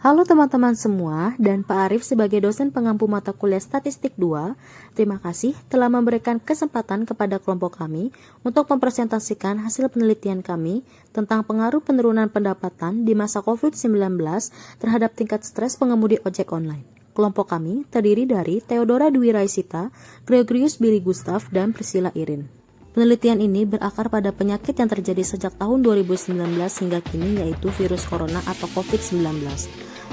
Halo teman-teman semua, dan Pak Arif sebagai dosen pengampu mata kuliah Statistik 2, terima kasih telah memberikan kesempatan kepada kelompok kami untuk mempresentasikan hasil penelitian kami tentang pengaruh penurunan pendapatan di masa COVID-19 terhadap tingkat stres pengemudi ojek online. Kelompok kami terdiri dari Theodora Dwi Raisita, Gregorius Billy Gustav, dan Priscilla Irin. Penelitian ini berakar pada penyakit yang terjadi sejak tahun 2019 hingga kini, yaitu virus corona atau COVID-19.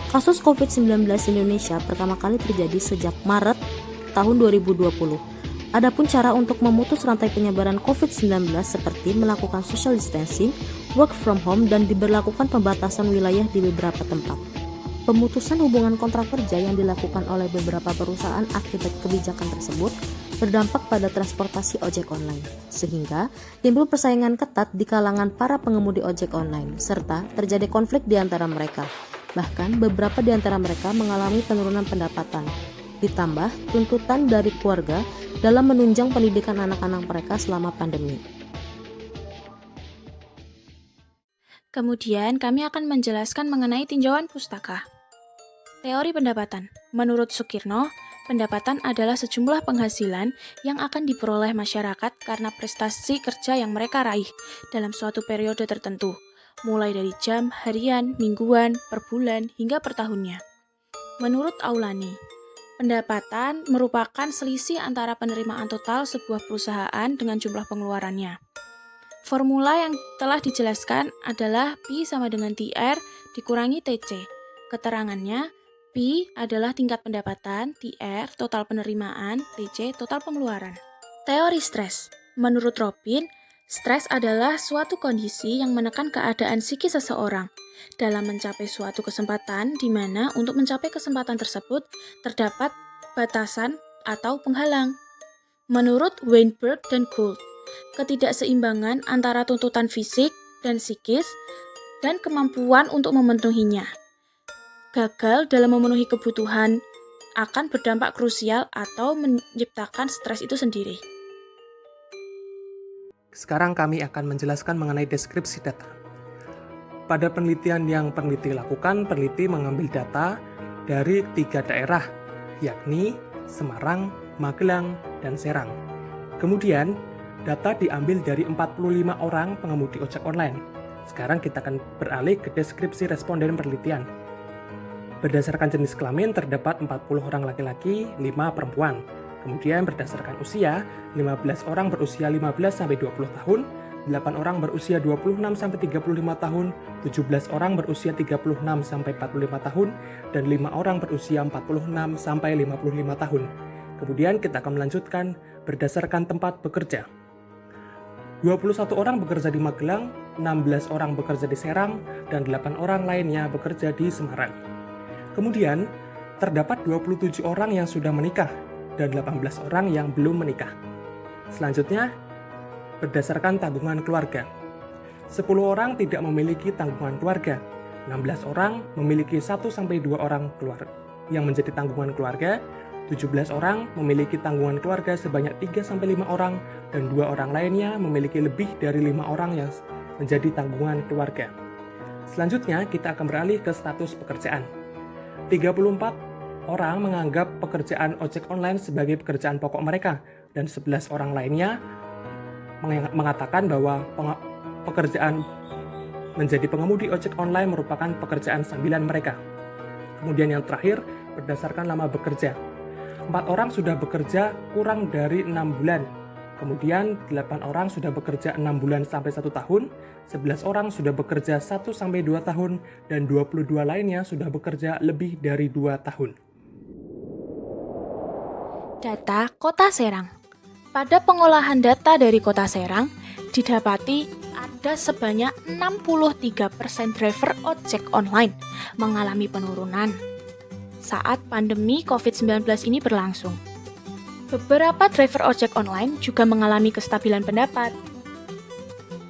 Kasus COVID-19 di Indonesia pertama kali terjadi sejak Maret tahun 2020. Adapun cara untuk memutus rantai penyebaran COVID-19 seperti melakukan social distancing, work from home, dan diberlakukan pembatasan wilayah di beberapa tempat. Pemutusan hubungan kontrak kerja yang dilakukan oleh beberapa perusahaan akibat kebijakan tersebut berdampak pada transportasi ojek online, sehingga timbul persaingan ketat di kalangan para pengemudi ojek online, serta terjadi konflik di antara mereka. Bahkan beberapa di antara mereka mengalami penurunan pendapatan, ditambah tuntutan dari keluarga dalam menunjang pendidikan anak-anak mereka selama pandemi. Kemudian kami akan menjelaskan mengenai tinjauan pustaka. Teori pendapatan. Menurut Sukirno, pendapatan adalah sejumlah penghasilan yang akan diperoleh masyarakat karena prestasi kerja yang mereka raih dalam suatu periode tertentu, mulai dari jam, harian, mingguan, per bulan, hingga per tahunnya. Menurut Aulani, pendapatan merupakan selisih antara penerimaan total sebuah perusahaan dengan jumlah pengeluarannya. Formula yang telah dijelaskan adalah Pi sama dengan TR dikurangi TC. Keterangannya, Pi adalah tingkat pendapatan, TR total penerimaan, TC total pengeluaran. Teori stres. Menurut Robin, stres adalah suatu kondisi yang menekan keadaan psikis seseorang dalam mencapai suatu kesempatan di mana untuk mencapai kesempatan tersebut terdapat batasan atau penghalang. Menurut Weinberg dan Gould, ketidakseimbangan antara tuntutan fisik dan psikis dan kemampuan untuk memenuhinya. Gagal dalam memenuhi kebutuhan akan berdampak krusial atau menciptakan stres itu sendiri. Sekarang kami akan menjelaskan mengenai deskripsi data. Pada penelitian yang peneliti lakukan, peneliti mengambil data dari 3 daerah, yakni Semarang, Magelang, dan Serang. Kemudian, data diambil dari 45 orang pengemudi ojek online. Sekarang kita akan beralih ke deskripsi responden penelitian. Berdasarkan jenis kelamin terdapat 40 orang laki-laki, 5 perempuan. Kemudian berdasarkan usia, 15 orang berusia 15-20 tahun, 8 orang berusia 26-35 tahun, 17 orang berusia 36-45 tahun, dan 5 orang berusia 46-55 tahun. Kemudian kita akan melanjutkan berdasarkan tempat bekerja. 21 orang bekerja di Magelang, 16 orang bekerja di Serang, dan 8 orang lainnya bekerja di Semarang. Kemudian, terdapat 27 orang yang sudah menikah dan 18 orang yang belum menikah. Selanjutnya, berdasarkan tanggungan keluarga. 10 orang tidak memiliki tanggungan keluarga. 16 orang memiliki 1-2 orang keluarga yang menjadi tanggungan keluarga. 17 orang memiliki tanggungan keluarga sebanyak 3-5 orang dan 2 orang lainnya memiliki lebih dari 5 orang yang menjadi tanggungan keluarga. Selanjutnya, kita akan beralih ke status pekerjaan. 34 orang menganggap pekerjaan ojek online sebagai pekerjaan pokok mereka dan 11 orang lainnya mengatakan bahwa pekerjaan menjadi pengemudi ojek online merupakan pekerjaan sambilan mereka. Kemudian yang terakhir, berdasarkan lama bekerja. 4 orang sudah bekerja kurang dari 6 bulan. Kemudian 8 orang sudah bekerja 6 bulan sampai 1 tahun, 11 orang sudah bekerja 1-2 tahun, dan 22 lainnya sudah bekerja lebih dari 2 tahun. Data Kota Serang. Pada pengolahan data dari Kota Serang, didapati ada sebanyak 63% driver ojek online mengalami penurunan saat pandemi COVID-19 ini berlangsung. Beberapa driver ojek online juga mengalami kestabilan pendapat.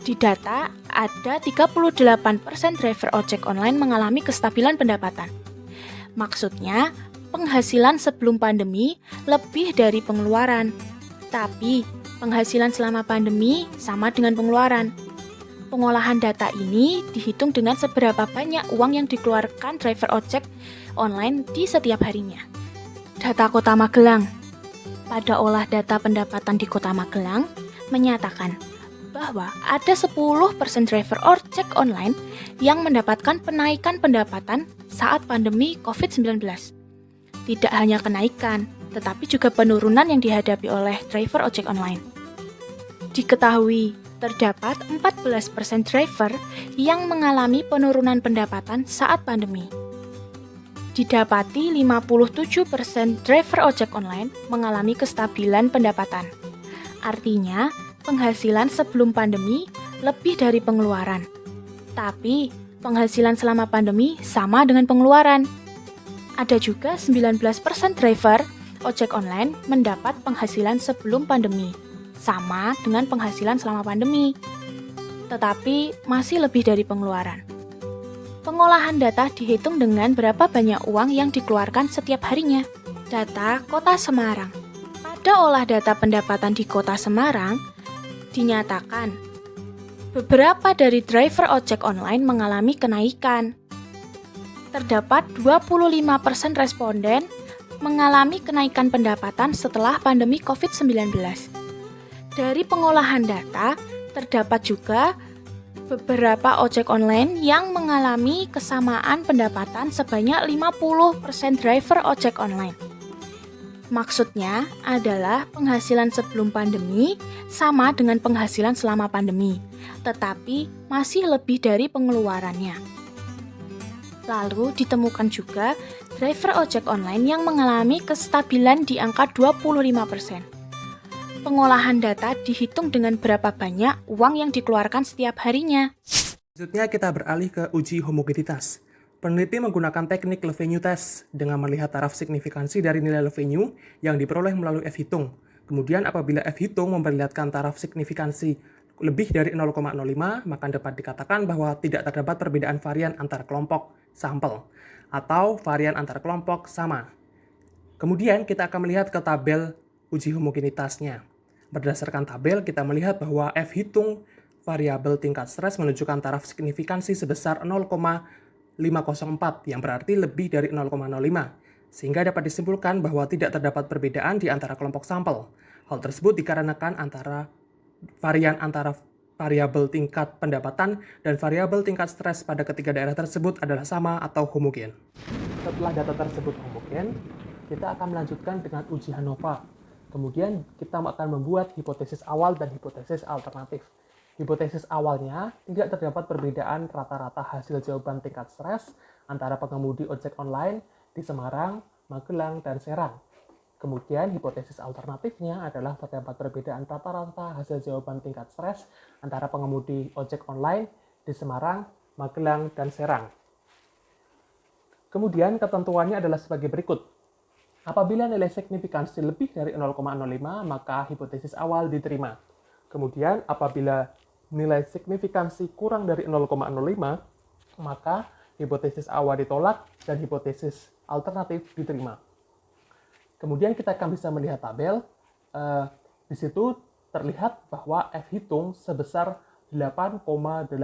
Di data, ada 38% driver ojek online mengalami kestabilan pendapatan. Maksudnya, penghasilan sebelum pandemi lebih dari pengeluaran. Tapi, penghasilan selama pandemi sama dengan pengeluaran. Pengolahan data ini dihitung dengan seberapa banyak uang yang dikeluarkan driver ojek online di setiap harinya. Data Kota Magelang. Pada olah data pendapatan di Kota Magelang menyatakan bahwa ada 10% driver ojek online yang mendapatkan penaikan pendapatan saat pandemi COVID-19. Tidak hanya kenaikan, tetapi juga penurunan yang dihadapi oleh driver ojek online. Diketahui terdapat 14% driver yang mengalami penurunan pendapatan saat pandemi. Didapati 57% driver ojek online mengalami kestabilan pendapatan. Artinya, penghasilan sebelum pandemi lebih dari pengeluaran. Tapi, penghasilan selama pandemi sama dengan pengeluaran. Ada juga 19% driver ojek online mendapat penghasilan sebelum pandemi, sama dengan penghasilan selama pandemi, tetapi masih lebih dari pengeluaran. Pengolahan data dihitung dengan berapa banyak uang yang dikeluarkan setiap harinya. Data Kota Semarang. Pada olah data pendapatan di Kota Semarang, dinyatakan beberapa dari driver ojek online mengalami kenaikan. Terdapat 25% responden mengalami kenaikan pendapatan setelah pandemi COVID-19. Dari pengolahan data, terdapat juga beberapa ojek online yang mengalami kesamaan pendapatan sebanyak 50% driver ojek online. Maksudnya adalah penghasilan sebelum pandemi sama dengan penghasilan selama pandemi, tetapi masih lebih dari pengeluarannya. Lalu ditemukan juga driver ojek online yang mengalami kestabilan di angka 25%. Pengolahan data dihitung dengan berapa banyak uang yang dikeluarkan setiap harinya. Selanjutnya kita beralih ke uji homogenitas. Peneliti menggunakan teknik Levenius test dengan melihat taraf signifikansi dari nilai Levenius yang diperoleh melalui F-hitung. Kemudian apabila F-hitung memperlihatkan taraf signifikansi lebih dari 0,05, maka dapat dikatakan bahwa tidak terdapat perbedaan varian antar kelompok sampel atau varian antar kelompok sama. Kemudian kita akan melihat ke tabel uji homogenitasnya. Berdasarkan tabel, kita melihat bahwa F-hitung variabel tingkat stres menunjukkan taraf signifikansi sebesar 0,504 yang berarti lebih dari 0,05, sehingga dapat disimpulkan bahwa tidak terdapat perbedaan di antara kelompok sampel. Hal tersebut dikarenakan varian antara variabel tingkat pendapatan dan variabel tingkat stres pada ketiga daerah tersebut adalah sama atau homogen. Setelah data tersebut homogen, kita akan melanjutkan dengan uji ANOVA. Kemudian kita akan membuat hipotesis awal dan hipotesis alternatif. Hipotesis awalnya, tidak terdapat perbedaan rata-rata hasil jawaban tingkat stres antara pengemudi ojek online di Semarang, Magelang, dan Serang. Kemudian hipotesis alternatifnya adalah terdapat perbedaan rata-rata hasil jawaban tingkat stres antara pengemudi ojek online di Semarang, Magelang, dan Serang. Kemudian ketentuannya adalah sebagai berikut. Apabila nilai signifikansi lebih dari 0,05, maka hipotesis awal diterima. Kemudian apabila nilai signifikansi kurang dari 0,05, maka hipotesis awal ditolak dan hipotesis alternatif diterima. Kemudian kita akan bisa melihat tabel. Di situ terlihat bahwa F-hitung sebesar 8,835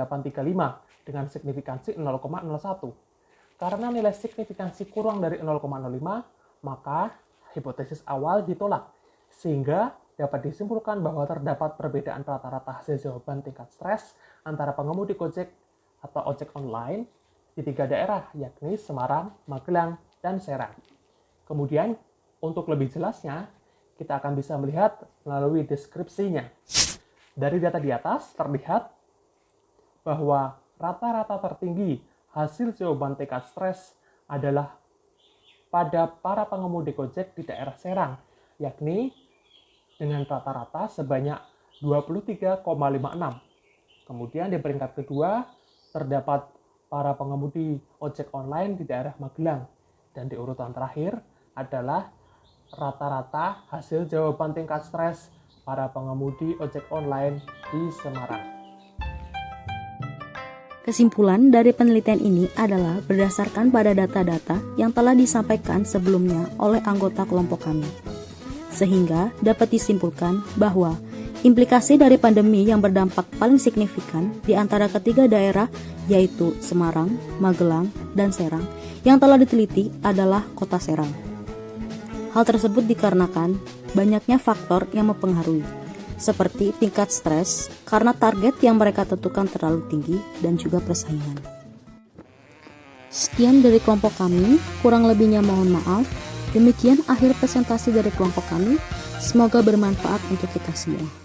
dengan signifikansi 0,01. Karena nilai signifikansi kurang dari 0,05, maka hipotesis awal ditolak, sehingga dapat disimpulkan bahwa terdapat perbedaan rata-rata hasil jawaban tingkat stres antara pengemudi Gojek atau ojek online di 3 daerah, yakni Semarang, Magelang, dan Serang. Kemudian, untuk lebih jelasnya, kita akan bisa melihat melalui deskripsinya. Dari data di atas terlihat bahwa rata-rata tertinggi hasil jawaban tingkat stres adalah pada para pengemudi Gojek di daerah Serang, yakni dengan rata-rata sebanyak 23,56. Kemudian di peringkat kedua terdapat para pengemudi ojek online di daerah Magelang. Dan di urutan terakhir adalah rata-rata hasil jawaban tingkat stres para pengemudi ojek online di Semarang. Kesimpulan dari penelitian ini adalah berdasarkan pada data-data yang telah disampaikan sebelumnya oleh anggota kelompok kami. Sehingga dapat disimpulkan bahwa Implikasi dari pandemi yang berdampak paling signifikan di antara ketiga daerah yaitu Semarang, Magelang, dan Serang yang telah diteliti adalah Kota Serang. Hal tersebut dikarenakan banyaknya faktor yang mempengaruhi, seperti tingkat stres karena target yang mereka tentukan terlalu tinggi dan juga persaingan. Sekian dari kelompok kami, kurang lebihnya mohon maaf. Demikian akhir presentasi dari kelompok kami. Semoga bermanfaat untuk kita semua.